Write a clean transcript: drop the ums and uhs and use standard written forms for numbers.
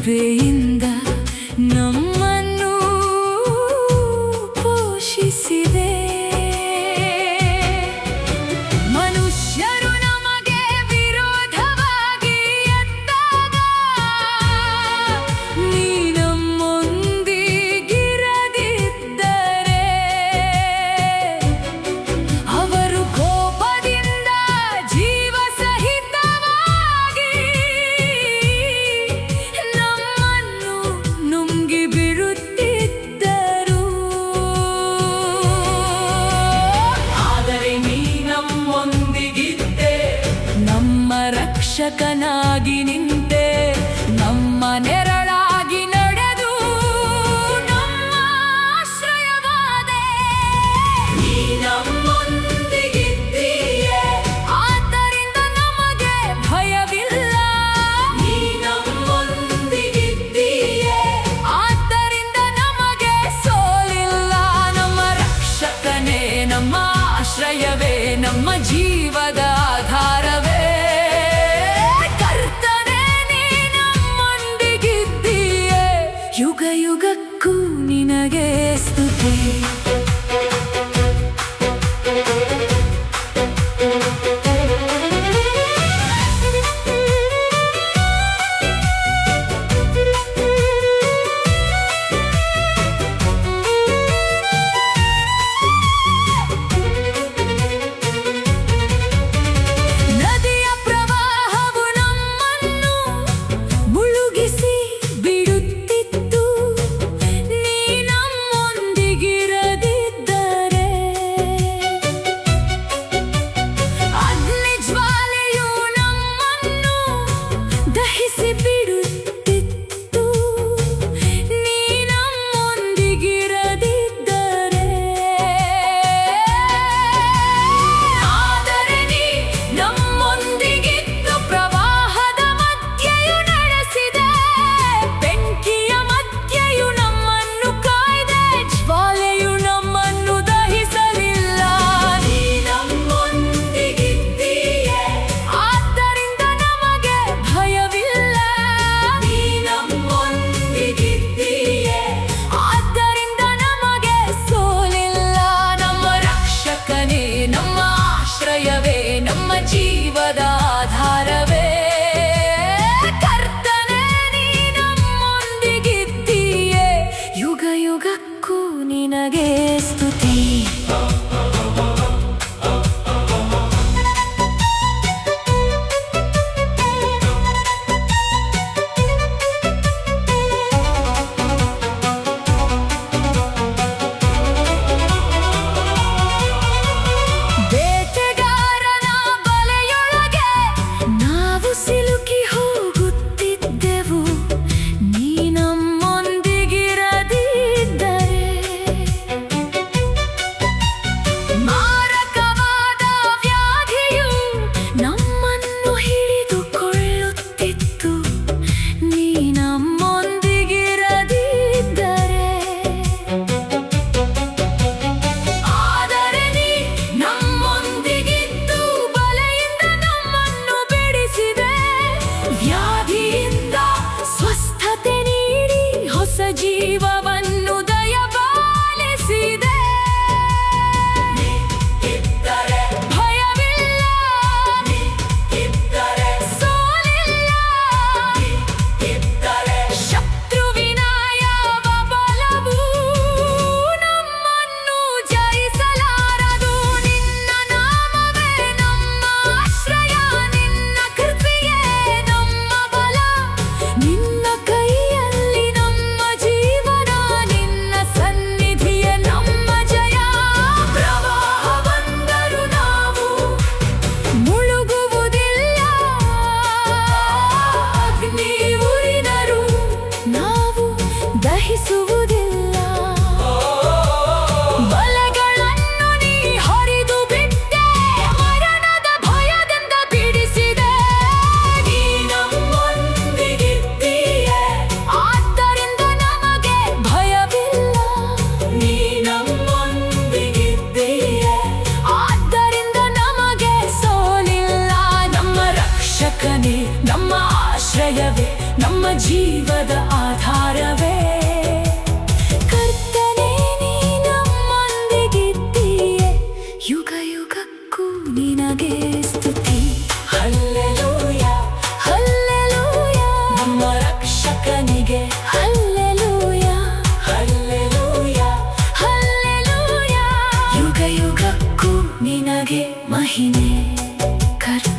ಕೃಪೆಯಿಂದ ನಮ್ಮನ್ನು ಪೋಷಿಸಿದೆ. ಮನುಷ್ಯರು ನಮಗೆ ವಿರೋಧವಾಗಿ ಎದ್ದಾಗ ನೀ ನಮ್ಮೊಂದಿಗಿರದಿದ್ದರೆ ಅವರು ಕೋಪದಿಂದ ಜೀವ ಸಹಿತವಾಗಿ ನಮ್ಮನ್ನು ನುಂಗಿ ಬಿಡುತ್ತಿದ್ದರು. ಆದರೆ ನೀ ನಮ್ಮೊಂದಿಗಿದ್ದೆ, ನಮ್ಮ ರಕ್ಷಕನಾಗಿ ನಿಂತೆ, ನಮ್ಮ ನೆರಳಾಗಿ ನಡೆದು ನಮ್ಮ ಆಶ್ರಯವಾದೆ. ನೀ ನಮ್ಮೊಂದಿಗಿದ್ದೀಯೆ, ಆದ್ದರಿಂದ ನಮಗೆ ಭಯವಿಲ್ಲ. ನೀ ನಮ್ಮೊಂದಿಗಿದ್ದೀಯೆ, ಆದ್ದರಿಂದ ನಮಗೆ ಸೋಲಿಲ್ಲ. ನಮ್ಮ ರಕ್ಷಕನೇ, ನಮ್ಮ ಆಶ್ರಯವೇ, ನಮ್ಮ ಜೀವದ ಆಧಾರವೇ. ಕರ್ತನೇ, ನೀ ನಮ್ಮೊಂದಿಗಿದ್ದೀಯೆ, ಯುಗ ಯುಗಕ್ಕೂ ನಿನಗೆ ಸ್ತುತಿ. ನದಿಯ ಪ್ರವಾಹವು ನಮ್ಮನ್ನು ಮುಳುಗಿಸಿ ಬಿಡುತ್ತಿತ್ತು, ನೀ ನಮ್ಮೊಂದಿಗಿರದಿದ್ದರೆ. ಅಗ್ನಿ ಜ್ವಾಲೆಯು ನಮ್ಮನ್ನು ದಹಿಸಿ ಬಿಡುತ್ತಿತ್ತು, ನೀ ನಮ್ಮೊಂದಿಗಿರದಿದ್ದರೆ. ಆದರೆ ನೀ ನಮ್ಮೊಂದಿಗಿದ್ದು ಪ್ರವಾಹದ ಮಧ್ಯೆಯೂ ನಡೆಸಿದೆ, ಬೆಂಕಿಯ ಮಧ್ಯೆಯೂ ನಮ್ಮನ್ನು ಕಾಯ್ದೆ, ಜ್ವಾಲೆಯು ನಮ್ಮನ್ನು ದಹಿಸಲಿಲ್ಲ. ನೀ ನಮ್ಮೊಂದಿಗಿದ್ದೀಯೆ, ಆದ್ದರಿಂದ ನಮಗೆ ಭಯವಿಲ್ಲ. ನೀ ನಮ್ಮೊಂದಿಗಿದ್ದೀಯೆ, ಆದ್ದರಿಂದ ನಮಗೆ ಸೋಲಿಲ್ಲ. ನಮ್ಮ ರಕ್ಷಕನೇ, ನಮ್ಮ ಆಶ್ರಯವೇ, ನಮ್ಮ ಜೀವದ ಆಧಾರವೇ. ಕರ್ತನೇ, ನೀ ನಮ್ಮೊಂದಿಗಿದ್ದೀಯೆ, ಯುಗ ಯುಗಕ್ಕೂ ನಿನಗೆ ಸ್ತುತಿ. ಬೇಟೆಗಾರನ ಬಲೆಯೊಳಗೆ ನಾವು ಜೀವದ ಆಧಾರವೇ. ಕರ್ತನೇ ನೀ ನಮ್ಮೊಂದಿಗಿದ್ದೀಯೆ, ಯುಗ ಯುಗಕ್ಕೂ ನಿನಗೆ ಸ್ತುತಿ. ಹಲ್ಲೆಲೂಯ ಹಲ್ಲೆಲೂಯ ನಮ್ಮ ರಕ್ಷಕನಿಗೆ. ಹಲ್ಲೆಲೂಯ ಹಲ್ಲೆಲೂಯ ಹಲ್ಲೆಲೂಯ ಯುಗ ಯುಗಕ್ಕೂ ನಿನಗೆ ಮಹಿಮೆ. ಕರ್ತನೇ